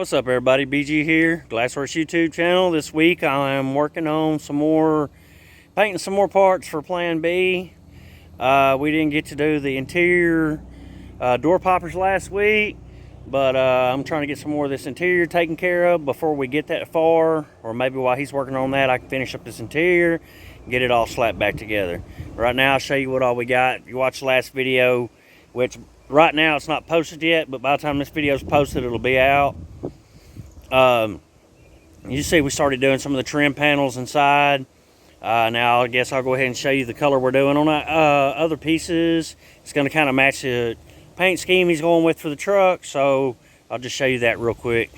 What's up, everybody? BG here, Glassworks YouTube channel. This week I am working on painting some more parts for Plan B. We didn't get to do the interior door poppers last week, but I'm trying to get some more of this interior taken care of before we get that far, or maybe while he's working on that I can finish up this interior and get it all slapped back together. Right now I'll show you what all we got. You watched the last video, which right now it's not posted yet, but by the time this video is posted it'll be out. You see we started doing some of the trim panels inside. Now I guess I'll go ahead and show you the color we're doing on other pieces. It's going to kind of match the paint scheme he's going with for the truck, so I'll just show you that real quick.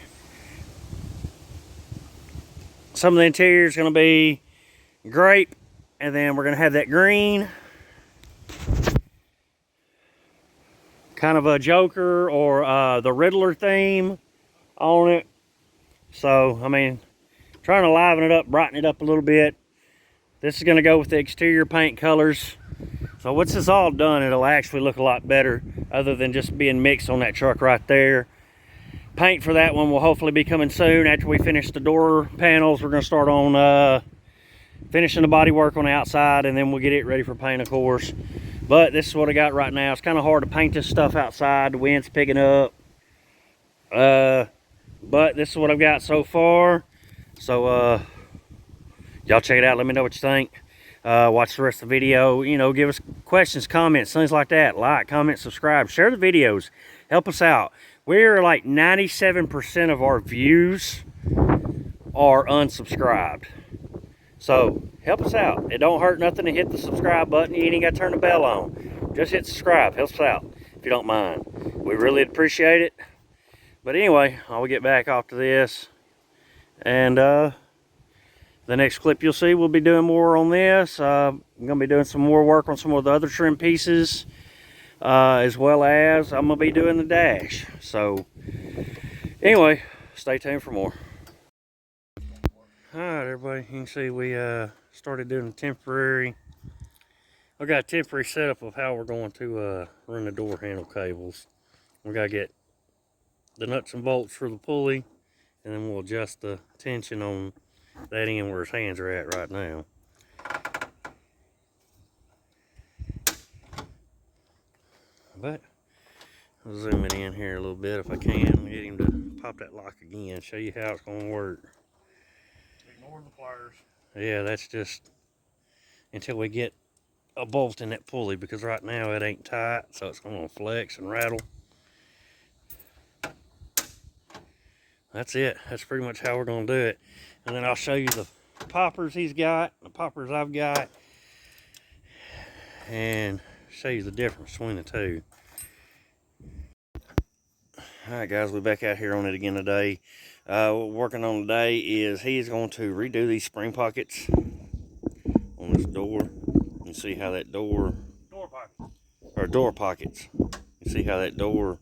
Some of the interior is going to be grape, and then we're going to have that green, kind of a Joker or the Riddler theme on it. So, I mean, trying to liven it up, brighten it up a little bit. This is going to go with the exterior paint colors. So once it's all done, it'll actually look a lot better, other than just being mixed on that truck right there. Paint for that one will hopefully be coming soon. After we finish the door panels, we're going to start on finishing the body work on the outside, and then we'll get it ready for paint, of course. But this is what I got right now. It's kind of hard to paint this stuff outside. The wind's picking up. But this is what I've got so far. So y'all check it out, let me know what you think. Watch the rest of the video, you know, give us questions, comments, things like that. Like, comment, subscribe, share the videos, help us out. We're like 97% of our views are unsubscribed, so help us out. It don't hurt nothing to hit the subscribe button. You ain't got to turn the bell on, just hit subscribe. Helps us out if you don't mind. We really appreciate it. But anyway, I'll get back off to this, and the next clip you'll see, we'll be doing more on this. I'm going to be doing some more work on some of the other trim pieces, as well as I'm going to be doing the dash. So anyway, stay tuned for more. Alright, everybody, you can see we started doing a temporary, I got a temporary setup of how we're going to run the door handle cables. We got to get the nuts and bolts for the pulley, and then we'll adjust the tension on that end where his hands are at right now. But I'll zoom it in here a little bit if I can, get him to pop that lock again, show you how it's going to work. Ignore the pliers. Yeah, that's just until we get a bolt in that pulley, because right now it ain't tight, so it's going to flex and rattle. That's it. That's pretty much how we're going to do it. And then I'll show you the poppers he's got, the poppers I've got, and show you the difference between the two. Alright guys, we're back out here on it again today. What we're working on today is he's going to redo these spring pockets on this door. You see how that door pockets. You see how that door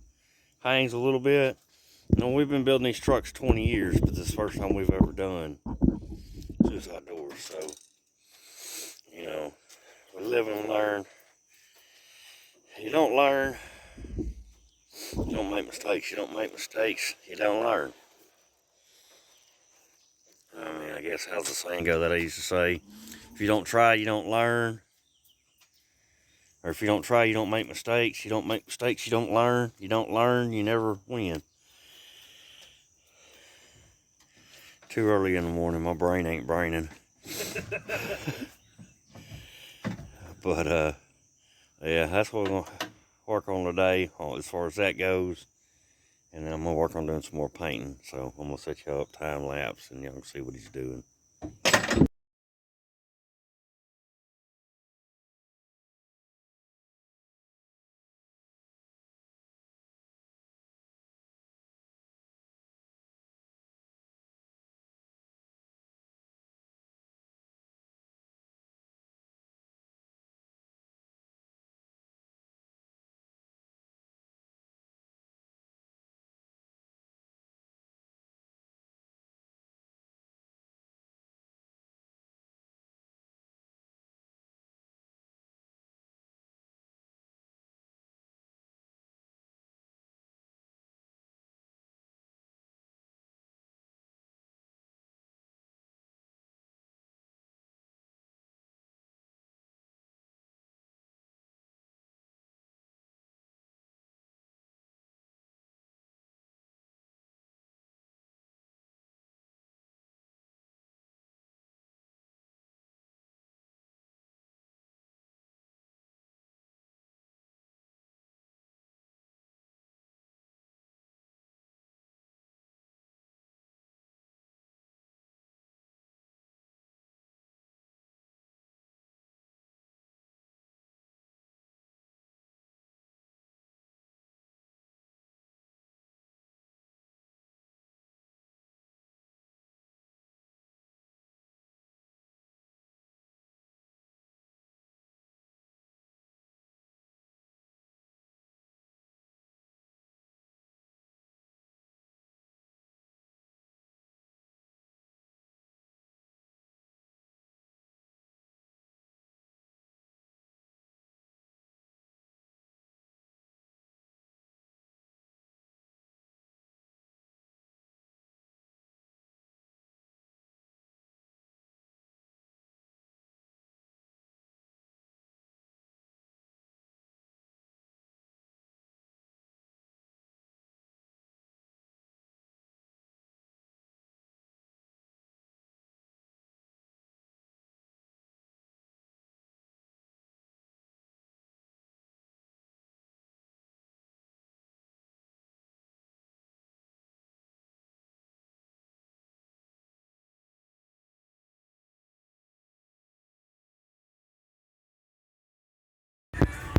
hangs a little bit. You know, we've been building these trucks 20 years, but this is the first time we've ever done suicide doors. So, you know, we live and learn. You don't learn, you don't make mistakes. You don't make mistakes, you don't learn. I mean, I guess how's the saying go that I used to say? If you don't try, you don't learn. Or if you don't try, you don't make mistakes. You don't make mistakes, you don't learn. You don't learn, you never win. Too early in the morning, my brain ain't braining. But yeah, that's what we're going to work on today as far as that goes. And then I'm going to work on doing some more painting. So I'm going to set you up time lapse and y'all can see what he's doing.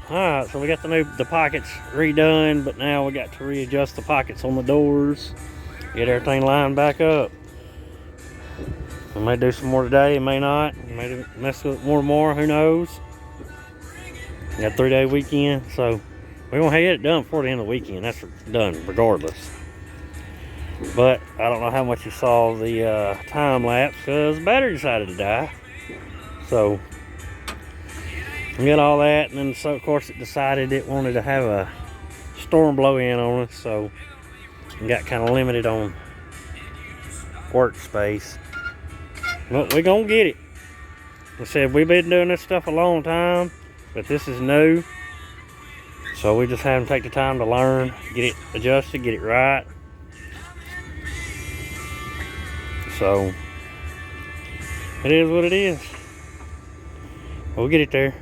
Alright, so we got the pockets redone, but now we got to readjust the pockets on the doors, get everything lined back up. We may do some more today, may not. We may mess with it more tomorrow, who knows. We got a 3-day weekend, so we're gonna get it done before the end of the weekend. That's done regardless. But I don't know how much you saw the time lapse because the battery decided to die. So we got all that, and then so of course it decided it wanted to have a storm blow in on us, so we got kind of limited on workspace. But we're gonna get it. I said we've been doing this stuff a long time, but this is new. So we just have to take the time to learn, get it adjusted, get it right. So it is what it is. We'll get it there.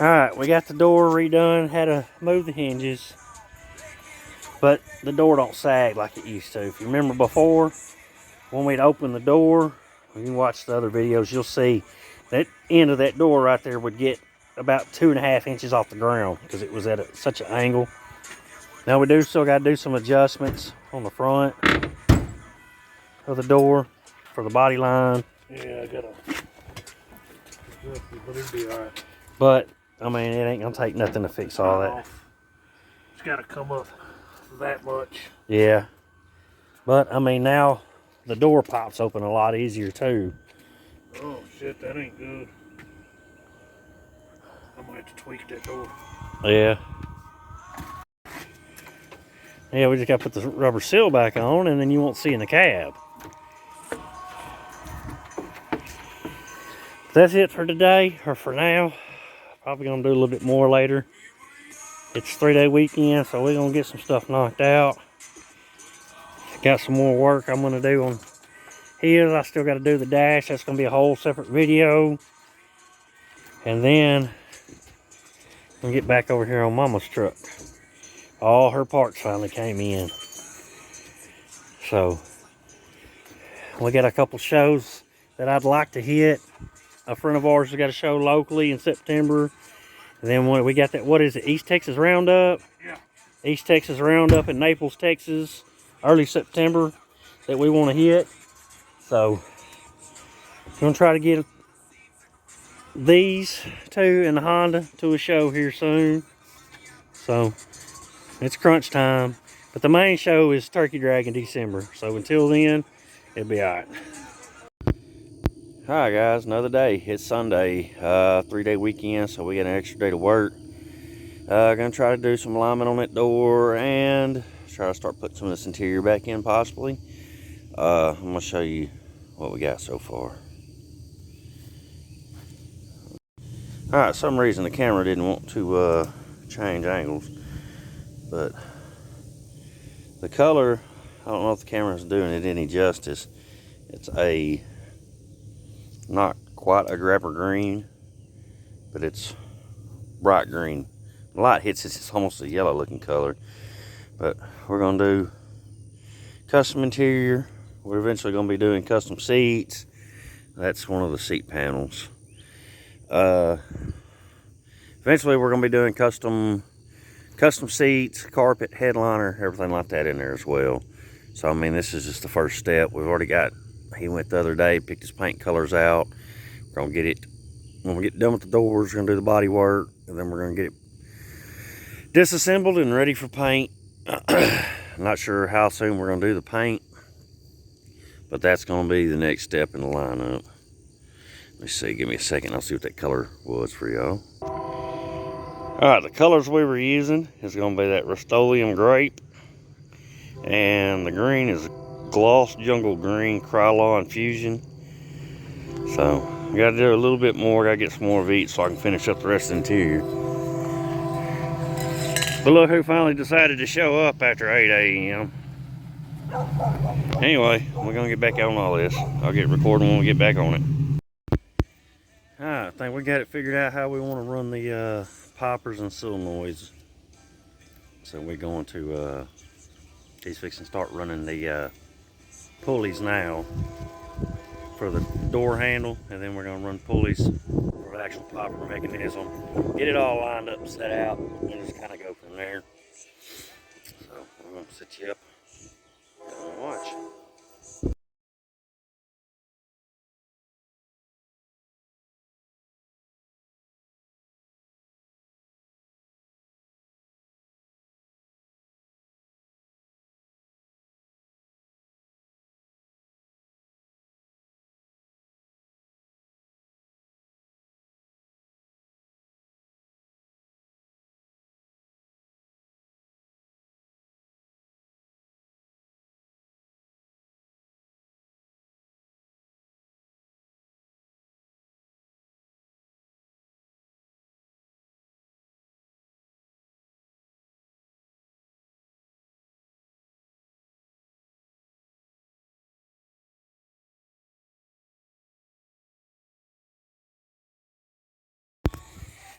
Alright, we got the door redone, had to move the hinges, but the door don't sag like it used to. If you remember before, when we'd open the door, you can watch the other videos, you'll see that end of that door right there would get about 2.5 inches off the ground because it was at such an angle. Now we do still got to do some adjustments on the front of the door for the body line. Yeah, I gotta adjust it, but it'll be alright. But I mean, it ain't gonna take nothing to fix all that. It's gotta come up that much. Yeah. But I mean, now the door pops open a lot easier too. Oh shit, that ain't good. I might have to tweak that door. Yeah. Yeah, we just gotta put the rubber seal back on and then you won't see in the cab. That's it for today, or for now. Probably gonna do a little bit more later. It's a 3-day weekend, so we're gonna get some stuff knocked out. Got some more work I'm gonna do on his. I still gotta do the dash. That's gonna be a whole separate video. And then we'll get back over here on Mama's truck. All her parts finally came in. So we got a couple shows that I'd like to hit. A friend of ours has got a show locally in September. And then when we got that, what is it, East Texas Roundup? Yeah. East Texas Roundup in Naples, Texas, early September that we want to hit. So I'm going to try to get these two and the Honda to a show here soon. So it's crunch time. But the main show is Turkey Drag in December. So until then, it'll be alright. Hi guys, another day. It's Sunday, 3-day weekend, so we got an extra day to work. Gonna try to do some alignment on that door and try to start putting some of this interior back in possibly. I'm gonna show you what we got so far. Alright, some reason the camera didn't want to change angles, but the color, I don't know if the camera's doing it any justice. It's a not quite a grapper green, but it's bright green. The light hits it, it's almost a yellow looking color. But we're gonna do custom interior. We're eventually gonna be doing custom seats. That's one of the seat panels. Eventually we're gonna be doing custom seats, carpet, headliner, everything like that in there as well. So I mean, this is just the first step. We've already got, he went the other day, picked his paint colors out. We're gonna get it, when we get done with the doors, we're gonna do the body work, and then we're gonna get it disassembled and ready for paint. I'm not sure how soon we're gonna do the paint, but that's gonna be the next step in the lineup. Let me see, give me a second, I'll see what that color was for y'all. Alright, the colors we were using is gonna be that Rust-Oleum grape, and the green is gloss jungle green Krylon fusion. So we gotta do a little bit more, gotta get some more Veet so I can finish up the rest of the interior. But look who finally decided to show up after 8 a.m. Anyway, we're gonna get back on all this. I'll get recording when we get back on it. Alright, I think we got it figured out how we want to run the poppers and solenoids. So we're going to, he's fixing to start running the pulleys now for the door handle, and then we're gonna run pulleys for the actual popper mechanism. Get it all lined up and set out, and just kind of go from there. So I'm gonna set you up and watch.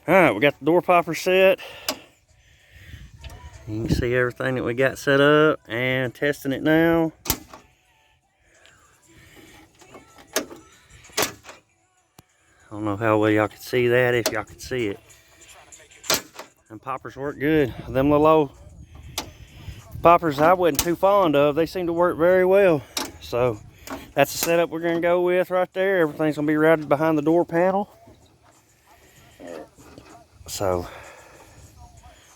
Alright, we got the door popper set. You can see everything that we got set up and testing it now. I don't know how well y'all can see that, if y'all can see it. And poppers work good. Them little old poppers I wasn't too fond of, they seem to work very well. So that's the setup we're gonna go with right there. Everything's gonna be routed behind the door panel. So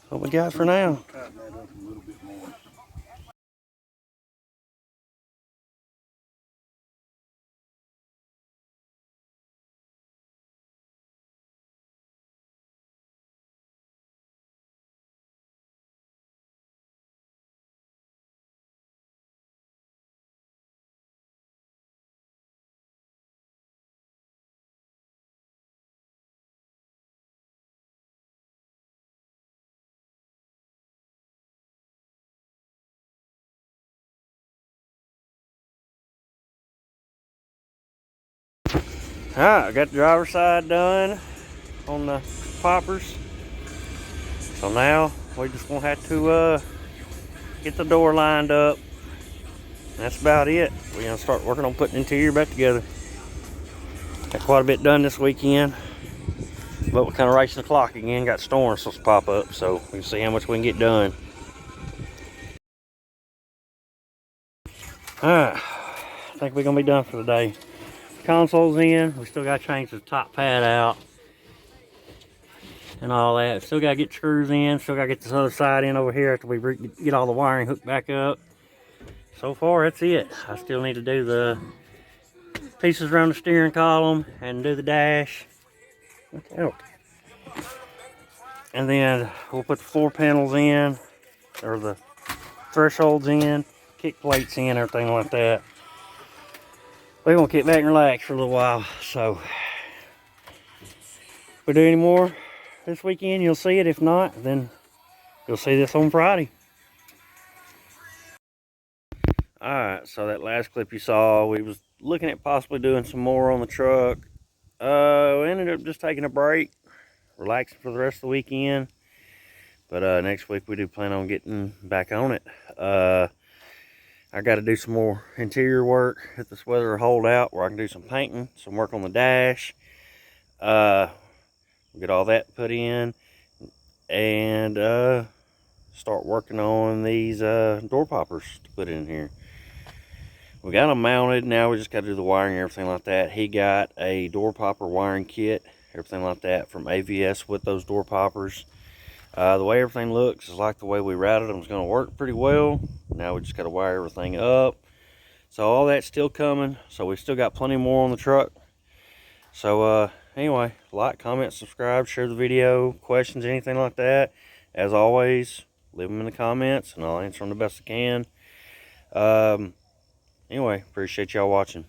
what we got for now. Alright, I got the driver's side done on the poppers. So now we just gonna have to get the door lined up. That's about it. We're gonna start working on putting the interior back together. Got quite a bit done this weekend, but we're kind of racing the clock again. Got storms supposed to pop up, so we can see how much we can get done. Alright, I think we're gonna be done for the day. Console's in. We still gotta change the top pad out and all that. Still gotta get screws in. Still gotta get this other side in over here after we get all the wiring hooked back up. So far, that's it. I still need to do the pieces around the steering column and do the dash. Look out. And then we'll put the floor panels in, or the thresholds in, kick plates in, everything like that. We're gonna kick back and relax for a little while. So if we do any more this weekend, you'll see it. If not, then you'll see this on Friday. Alright, so that last clip you saw, we was looking at possibly doing some more on the truck. We ended up just taking a break. relaxing for the rest of the weekend. But next week we do plan on getting back on it. I got to do some more interior work if this weather will hold out, where I can do some painting, some work on the dash. Get all that put in, and start working on these door poppers to put in here. We got them mounted. Now we just got to do the wiring and everything like that. He got a door popper wiring kit, everything like that, from AVS with those door poppers. The way everything looks is like the way we routed them is going to work pretty well. Now we just got to wire everything up. So all that's still coming. So we still got plenty more on the truck. So anyway, like, comment, subscribe, share the video, questions, anything like that. As always, leave them in the comments and I'll answer them the best I can. Anyway, appreciate y'all watching.